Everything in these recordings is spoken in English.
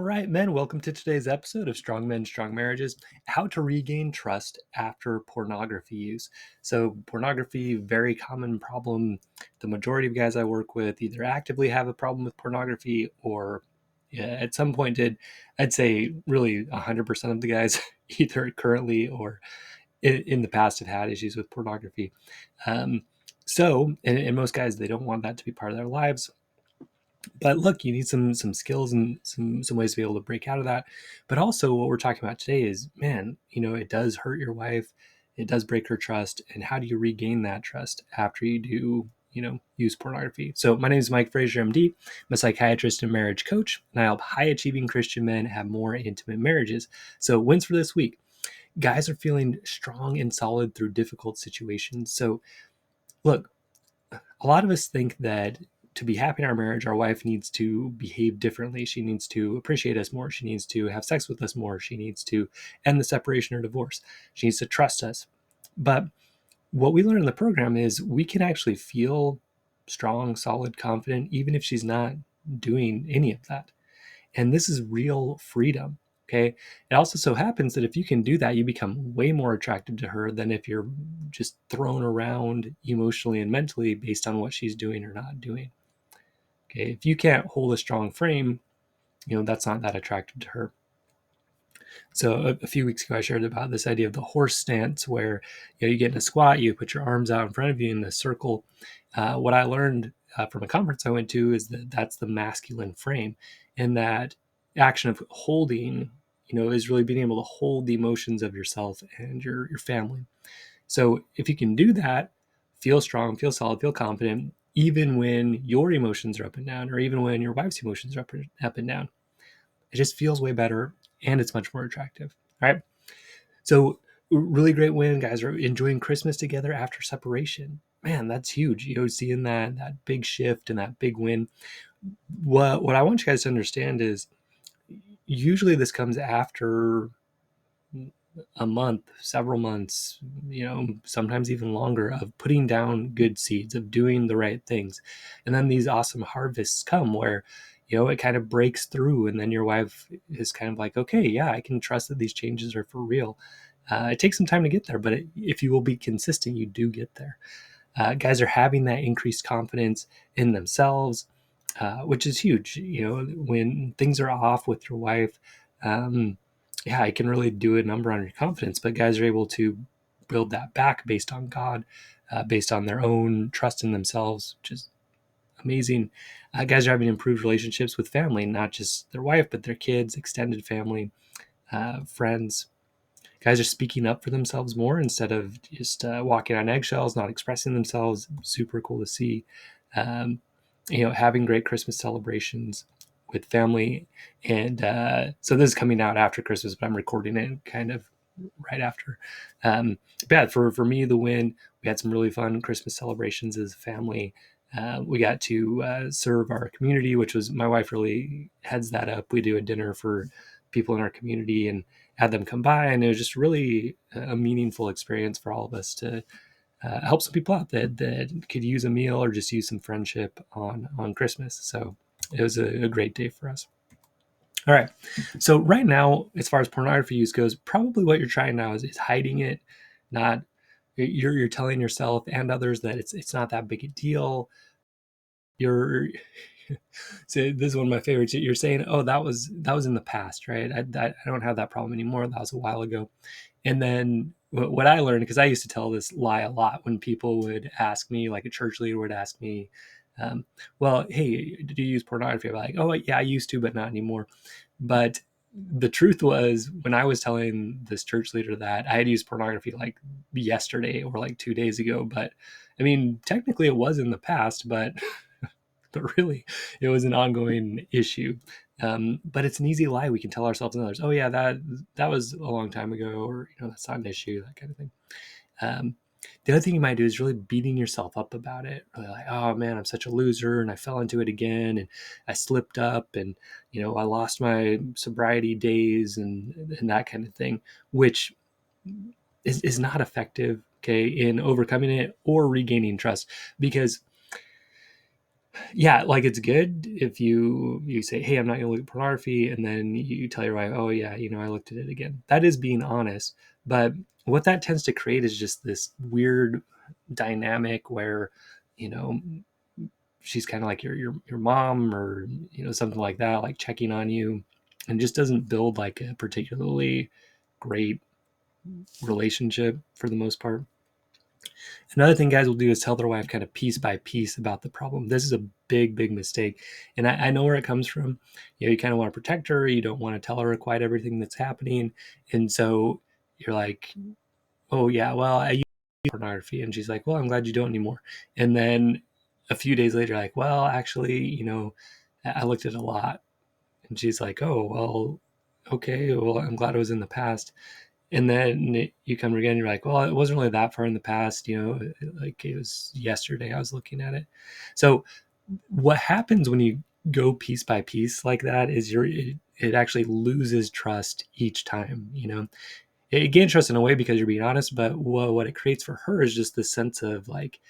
All right, men, welcome to today's episode of Strong Men, Strong Marriages, how to regain trust after pornography use. So pornography, very common problem. The majority of guys I work with either actively have a problem with pornography or at some point did. I'd say really 100% of the guys either currently or in the past have had issues with pornography. Um, and most guys, they don't want that to be part of their lives. But look, you need some skills and some ways to be able to break out of that. But also what we're talking about today is, man, it does hurt your wife. It does break her trust. And how do you regain that trust after you do, use pornography? So my name is Mike Frazier, MD. I'm a psychiatrist and marriage coach, and I help high achieving Christian men have more intimate marriages. So wins for this week. Guys are feeling strong and solid through difficult situations. So look, a lot of us think that to be happy in our marriage, our wife needs to behave differently. She needs to appreciate us more. She needs to have sex with us more. She needs to end the separation or divorce. She needs to trust us. But what we learn in the program is we can actually feel strong, solid, confident, even if she's not doing any of that. And this is real freedom. Okay. It also so happens that if you can do that, you become way more attracted to her than if you're just thrown around emotionally and mentally based on what she's doing or not doing. Okay. If you can't hold a strong frame, that's not that attractive to her. So a few weeks ago, I shared about this idea of the horse stance, where you get in a squat, you put your arms out in front of you in a circle. What I learned from a conference I went to is that that's the masculine frame, and that action of holding, is really being able to hold the emotions of yourself and your family. So if you can do that, feel strong, feel solid, feel confident, even when your emotions are up and down, or even when your wife's emotions are up and down, it just feels way better and it's much more attractive. All right. So really great win. Guys are enjoying Christmas together after separation. Man, that's huge. Seeing that big shift and that big win. What I want you guys to understand is usually this comes after a month, several months, sometimes even longer of putting down good seeds, of doing the right things. And then these awesome harvests come where, it kind of breaks through. And then your wife is kind of like, okay, yeah, I can trust that these changes are for real. It takes some time to get there, but if you will be consistent, you do get there. Guys are having that increased confidence in themselves, which is huge. When things are off with your wife, yeah, it can really do a number on your confidence. But guys are able to build that back based on God, based on their own trust in themselves, which is amazing. Guys are having improved relationships with family, not just their wife, but their kids, extended family, friends. Guys are speaking up for themselves more instead of just walking on eggshells, not expressing themselves. Super cool to see. Um, having great Christmas celebrations with family. And so this is coming out after Christmas, but I'm recording it kind of right after. But yeah, for me, the win, we had some really fun Christmas celebrations as a family. We got to serve our community, which was, my wife really heads that up. We do a dinner for people in our community and had them come by, and it was just really a meaningful experience for all of us to help some people out that could use a meal or just use some friendship on Christmas. So it was a great day for us. All right. So right now, as far as pornography use goes, probably what you're trying now is hiding it. Not you're telling yourself and others that it's not that big a deal. You're so this is one of my favorites. You're saying, oh, that was in the past, right? I don't have that problem anymore. That was a while ago. And then what I learned, because I used to tell this lie a lot when people would ask me, like a church leader would ask me, well, hey, did you use pornography? I'm like, oh, yeah, I used to, but not anymore. But the truth was, when I was telling this church leader that, I had used pornography like yesterday or like 2 days ago. But I mean, technically it was in the past, but but really it was an ongoing issue. But it's an easy lie we can tell ourselves and others. Oh yeah, that was a long time ago, or that's not an issue, that kind of thing. The other thing you might do is really beating yourself up about it. Really like, oh man, I'm such a loser, and I fell into it again, and I slipped up, and I lost my sobriety days, and that kind of thing, which is not effective, okay, in overcoming it or regaining trust, because Yeah, like it's good if you say, "Hey, I'm not gonna look at pornography," and then you tell your wife, "Oh yeah, I looked at it again." That is being honest, but what that tends to create is just this weird dynamic where, you know, she's kind of like your mom, or something like that, like checking on you, and just doesn't build like a particularly great relationship for the most part. Another thing guys will do is tell their wife kind of piece by piece about the problem. This is a big mistake. And I know where it comes from. You kind of want to protect her. You don't want to tell her quite everything that's happening. And so you're like, oh, yeah, well, I use pornography. And she's like, well, I'm glad you don't anymore. And then a few days later, like, well, actually, I looked at it a lot. And she's like, oh, well, okay, well, I'm glad it was in the past. And then you come again, you're like, well, it wasn't really that far in the past, like it was yesterday I was looking at it. So what happens when you go piece by piece like that is it actually loses trust each time. It gains trust in a way because you're being honest, but what it creates for her is just this sense of like,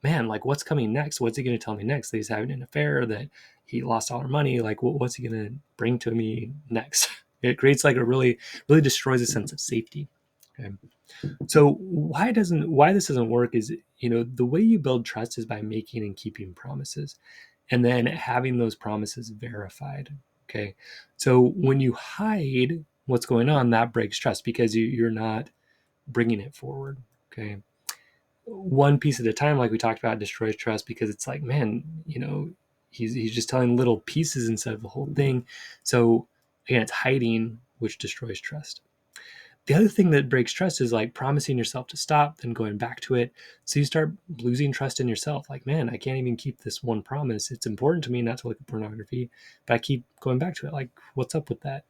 man, like what's coming next? What's he going to tell me next? That he's having an affair, that he lost all her money. Like, what's he going to bring to me next? It creates like a really destroys a sense of safety. Okay. So why this doesn't work is, the way you build trust is by making and keeping promises, and then having those promises verified. Okay. So when you hide what's going on, that breaks trust because you're not bringing it forward. Okay. One piece at a time, like we talked about, destroys trust because it's like, man, he's just telling little pieces instead of the whole thing. So again, it's hiding, which destroys trust. The other thing that breaks trust is like promising yourself to stop, then going back to it. So you start losing trust in yourself. Like, man, I can't even keep this one promise. It's important to me not to look at pornography, but I keep going back to it. Like, what's up with that?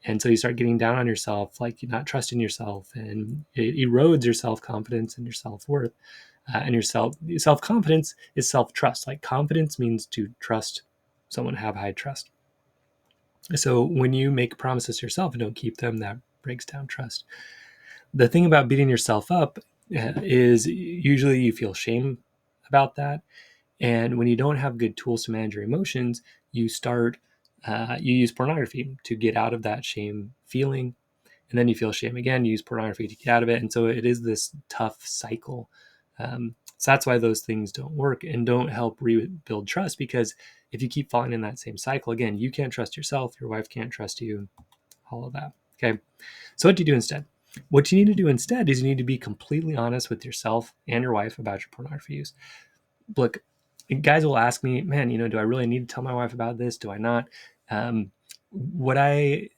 And so you start getting down on yourself, like you're not trusting yourself, and it erodes your self confidence and your self worth. And your self confidence is self trust. Like confidence means to trust someone, have high trust. So when you make promises to yourself and don't keep them, that breaks down trust. The thing about beating yourself up is usually you feel shame about that. And when you don't have good tools to manage your emotions, you use pornography to get out of that shame feeling. And then you feel shame again, you use pornography to get out of it. And so it is this tough cycle. So that's why those things don't work and don't help rebuild trust, because if you keep falling in that same cycle, again, you can't trust yourself, your wife can't trust you, all of that. Okay. So what do you do instead? What you need to do instead is you need to be completely honest with yourself and your wife about your pornography use. Look, guys will ask me, man, do I really need to tell my wife about this? Do I not? What I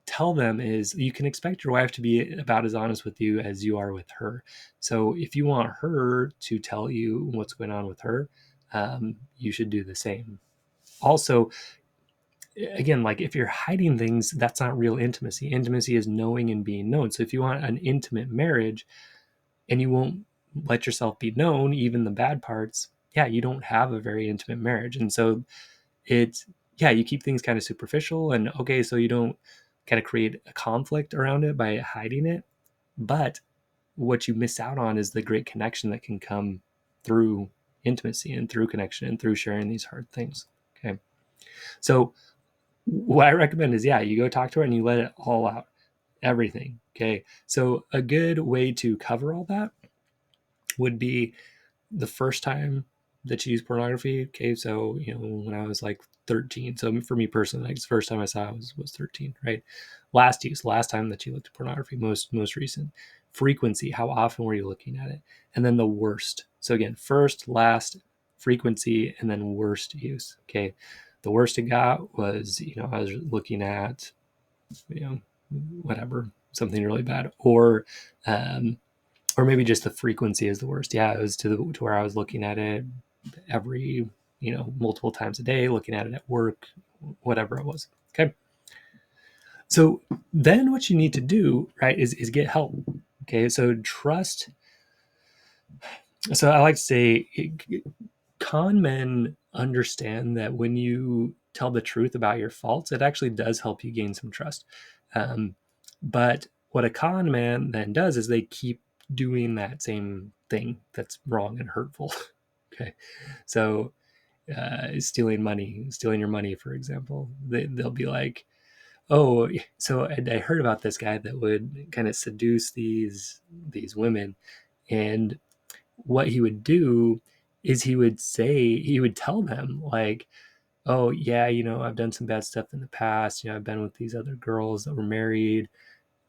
tell them is you can expect your wife to be about as honest with you as you are with her. So if you want her to tell you what's going on with her, you should do the same. Also, again, like if you're hiding things, that's not real intimacy. Intimacy is knowing and being known. So if you want an intimate marriage and you won't let yourself be known, even the bad parts, yeah, you don't have a very intimate marriage. And so it's, yeah, you keep things kind of superficial, and okay, so you don't kind of create a conflict around it by hiding it. But what you miss out on is the great connection that can come through intimacy and through connection and through sharing these hard things. Okay. So what I recommend is, yeah, you go talk to her and you let it all out, everything. Okay. So a good way to cover all that would be the first time that you use pornography. Okay. So, when I was like 13. So for me personally, like the first time I saw it was 13, right? Last time that you looked at pornography, most recent. Frequency, how often were you looking at it? And then the worst. So again, first, last, frequency, and then worst use. Okay. The worst it got was, I was looking at, you know, whatever, something really bad, um, or maybe just the frequency is the worst. Yeah, it was to where I was looking at it every, multiple times a day, looking at it at work, whatever it was. Okay. So then what you need to do, right, is get help. Okay. So trust. So I like to say, con men understand that when you tell the truth about your faults, it actually does help you gain some trust. But what a con man then does is they keep doing that same thing that's wrong and hurtful. Okay. So stealing money, stealing your money, for example. They'll be like, oh, so I heard about this guy that would kind of seduce these women, and what he would do is he would tell them like, oh yeah, I've done some bad stuff in the past. I've been with these other girls that were married,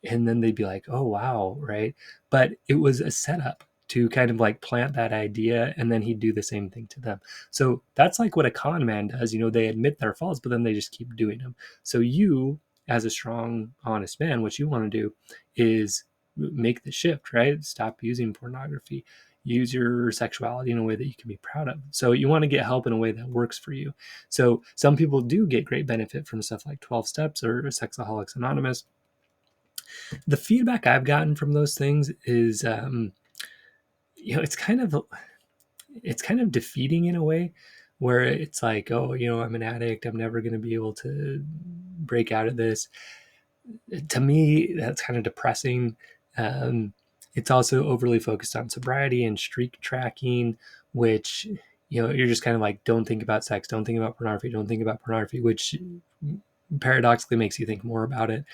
and then they'd be like, oh wow, right? But it was a setup to kind of like plant that idea, and then he'd do the same thing to them. So that's like what a con man does. They admit their faults, but then they just keep doing them. So you, as a strong honest man, what you want to do is make the shift, right? Stop using pornography, use your sexuality in a way that you can be proud of. So you want to get help in a way that works for you. So some people do get great benefit from stuff like 12 steps or Sexaholics Anonymous. The feedback I've gotten from those things is, it's kind of defeating in a way, where it's like, oh, I'm an addict, I'm never going to be able to break out of this. To me, that's kind of depressing. Um, it's also overly focused on sobriety and streak tracking, which, you're just kind of like, don't think about sex, don't think about pornography, don't think about pornography, which paradoxically makes you think more about it.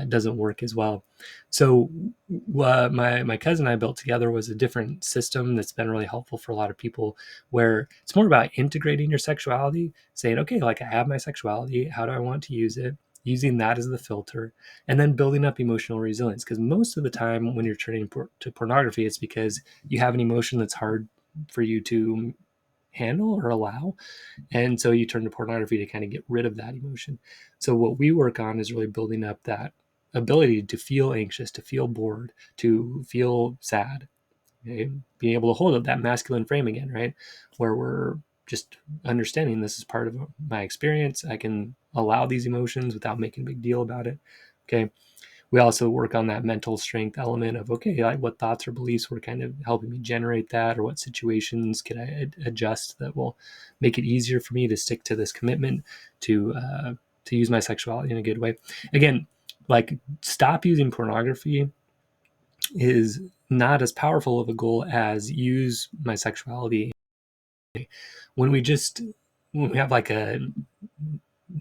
Doesn't work as well. So my cousin and I built together was a different system that's been really helpful for a lot of people, where it's more about integrating your sexuality, saying, okay, like I have my sexuality, how do I want to use it? Using that as the filter, and then building up emotional resilience. Because most of the time when you're turning to pornography, it's because you have an emotion that's hard for you to handle or allow. And so you turn to pornography to kind of get rid of that emotion. So what we work on is really building up that ability to feel anxious, to feel bored, to feel sad, okay? Being able to hold up that masculine frame again, right? Where we're just understanding this is part of my experience. I can allow these emotions without making a big deal about it. Okay. We also work on that mental strength element of, okay, like what thoughts or beliefs were kind of helping me generate that, or what situations could I adjust that will make it easier for me to stick to this commitment to use my sexuality in a good way. Again, like, stop using pornography is not as powerful of a goal as use my sexuality. When we have like a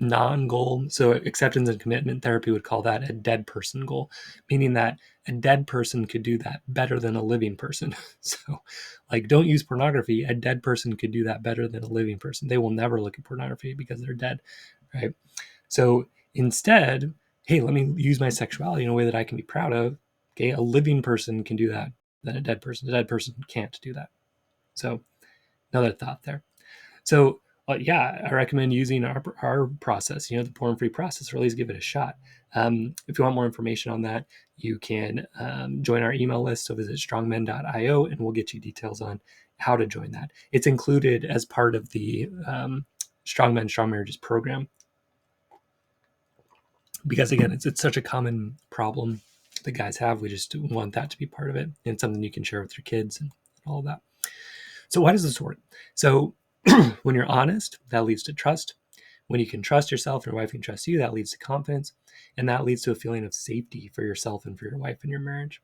non-goal, so acceptance and commitment therapy would call that a dead person goal, meaning that a dead person could do that better than a living person. So like, don't use pornography. A dead person could do that better than a living person. They will never look at pornography because they're dead, right? So instead, hey, let me use my sexuality in a way that I can be proud of. Okay, a living person can do that than a dead person. A dead person can't do that. So another thought there. So yeah, I recommend using our process, the porn-free process, or at least give it a shot. If you want more information on that, you can join our email list. So visit strongmen.io, and we'll get you details on how to join that. It's included as part of the Strong Men, Strong Marriages program. Because again, it's such a common problem that guys have. We just want that to be part of it, and something you can share with your kids and all of that. So why does this work? So when you're honest, that leads to trust. When you can trust yourself and your wife can trust you, that leads to confidence. And that leads to a feeling of safety for yourself and for your wife in your marriage.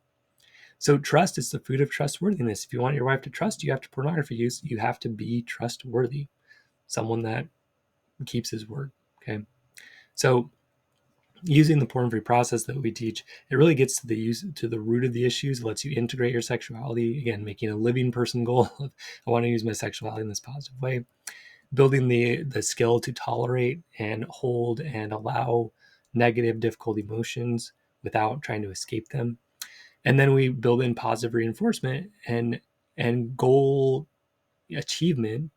So trust is the fruit of trustworthiness. If you want your wife to trust you after pornography use, you have to be trustworthy, someone that keeps his word. Okay. So using the porn-free process that we teach, it really gets to the root of the issues. It lets you integrate your sexuality, again, making a living person goal of, I want to use my sexuality in this positive way, building the skill to tolerate and hold and allow negative, difficult emotions without trying to escape them. And then we build in positive reinforcement and goal achievement,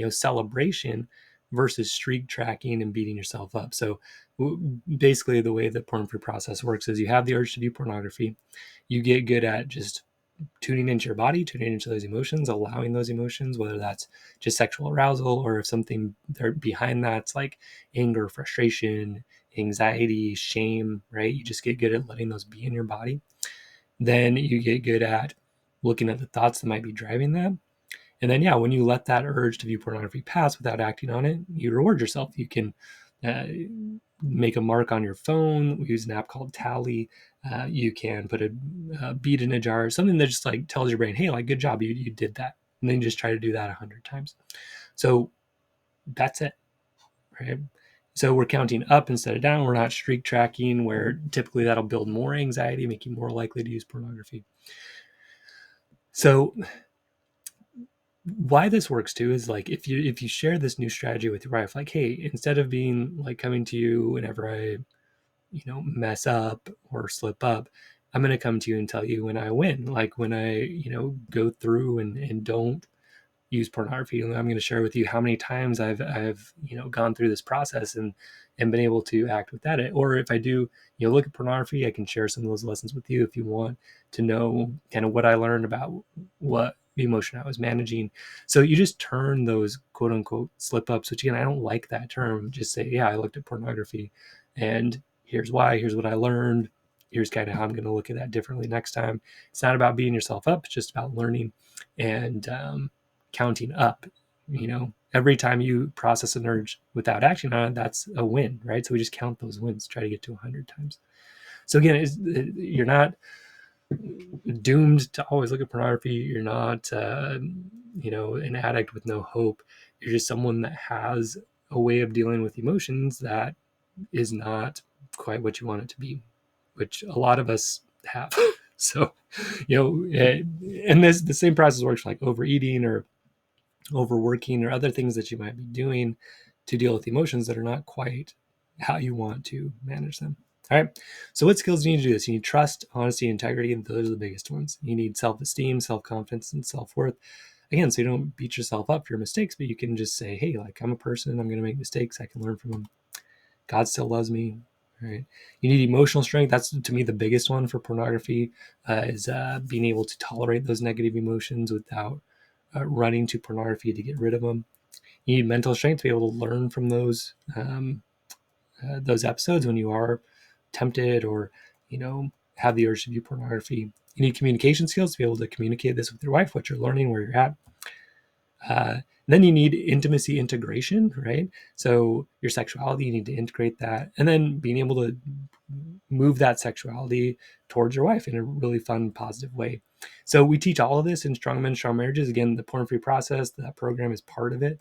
celebration, versus streak tracking and beating yourself up. So basically the way the porn-free process works is you have the urge to view pornography. You get good at just tuning into your body, tuning into those emotions, allowing those emotions, whether that's just sexual arousal, or if something there behind that's like anger, frustration, anxiety, shame, right? You just get good at letting those be in your body. Then you get good at looking at the thoughts that might be driving that. And then, yeah, when you let that urge to view pornography pass without acting on it, you reward yourself. You can make a mark on your phone. We use an app called Tally. You can put a bead in a jar, something that just like tells your brain, hey, like, good job, you did that. And then you just try to do that 100 times. So That's it, right? So we're counting up instead of down. We're not streak tracking, where typically that'll build more anxiety, make you more likely to use pornography. So why this works too is like if you share this new strategy with your wife, like, hey, instead of being like coming to you whenever I mess up or slip up, I'm going to come to you and tell you when I win, like when I go through and don't use pornography. And I'm going to share with you how many times I've gone through this process and been able to act without it. Or if I do look at pornography, I can share some of those lessons with you if you want to know kind of what I learned about what emotion I was managing. So you just turn those quote unquote slip ups, which again I don't like that term, just say, yeah, I looked at pornography and here's why, here's what I learned, here's kind of how I'm going to look at that differently next time. It's not about beating yourself up, it's just about learning and counting up. Every time you process an urge without action on it, that's a win, right? So we just count those wins, try to get to 100 times. So again, you're not doomed to always look at pornography. You're not an addict with no hope. You're just someone that has a way of dealing with emotions that is not quite what you want it to be, which a lot of us have. So and the same process works for like overeating or overworking or other things that you might be doing to deal with emotions that are not quite how you want to manage them. All right. So what skills do you need to do this? You need trust, honesty, integrity, and those are the biggest ones. You need self-esteem, self-confidence, and self-worth. Again, so you don't beat yourself up for your mistakes, but you can just say, hey, like I'm a person, I'm going to make mistakes, I can learn from them. God still loves me. Right. You need emotional strength. That's to me the biggest one for pornography, is being able to tolerate those negative emotions without running to pornography to get rid of them. You need mental strength to be able to learn from those episodes when you are tempted or have the urge to view pornography. You need communication skills to be able to communicate this with your wife, what you're learning, where you're at. Then you need intimacy integration, right? So your sexuality, you need to integrate that, and then being able to move that sexuality towards your wife in a really fun, positive way. So we teach all of this in Strong Men, Strong Marriages. Again, the porn-free process, that program is part of it.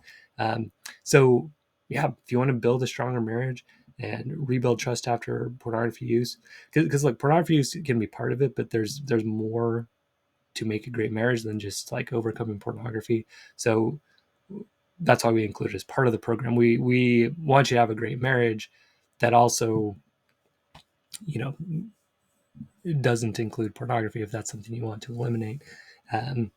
So yeah, if you want to build a stronger marriage and rebuild trust after pornography use, because like pornography use can be part of it, but there's more to make a great marriage than just like overcoming pornography. So that's why we include it as part of the program. We want you to have a great marriage that also, you know, doesn't include pornography if that's something you want to eliminate. Um,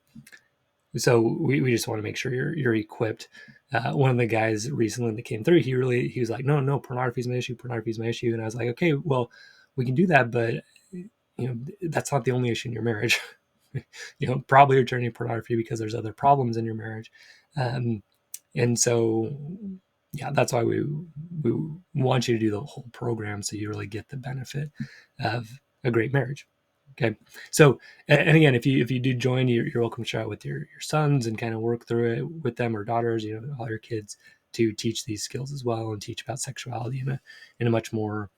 so we just want to make sure you're equipped. One of the guys recently that came through, he was like, no, pornography is my issue. Pornography is my issue. And I was like, okay, well, we can do that, but that's not the only issue in your marriage. Probably you're turning to pornography because there's other problems in your marriage. And so, yeah, that's why we want you to do the whole program so you really get the benefit of a great marriage. Okay. So, and again, if you do join, you're welcome to share it with your sons and kind of work through it with them, or daughters, all your kids, to teach these skills as well and teach about sexuality in a much more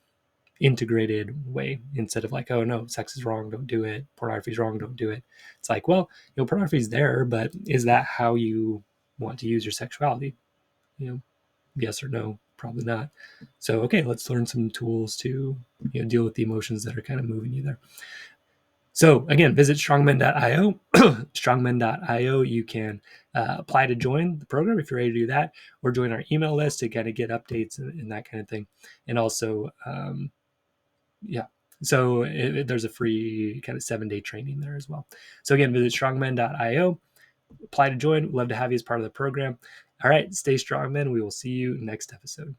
integrated way, instead of like, oh no, sex is wrong, don't do it, pornography is wrong, don't do it. It's like, well, pornography is there, but is that how you want to use your sexuality? Yes or no? Probably not. So okay, let's learn some tools to deal with the emotions that are kind of moving you there. So again, visit strongmen.io. Strongmen.io. You can apply to join the program if you're ready to do that, or join our email list to kind of get updates and that kind of thing. And also, yeah. So there's a free kind of 7-day training there as well. So again, visit strongmen.io, apply to join. We'd love to have you as part of the program. All right, stay strong, men. We will see you next episode.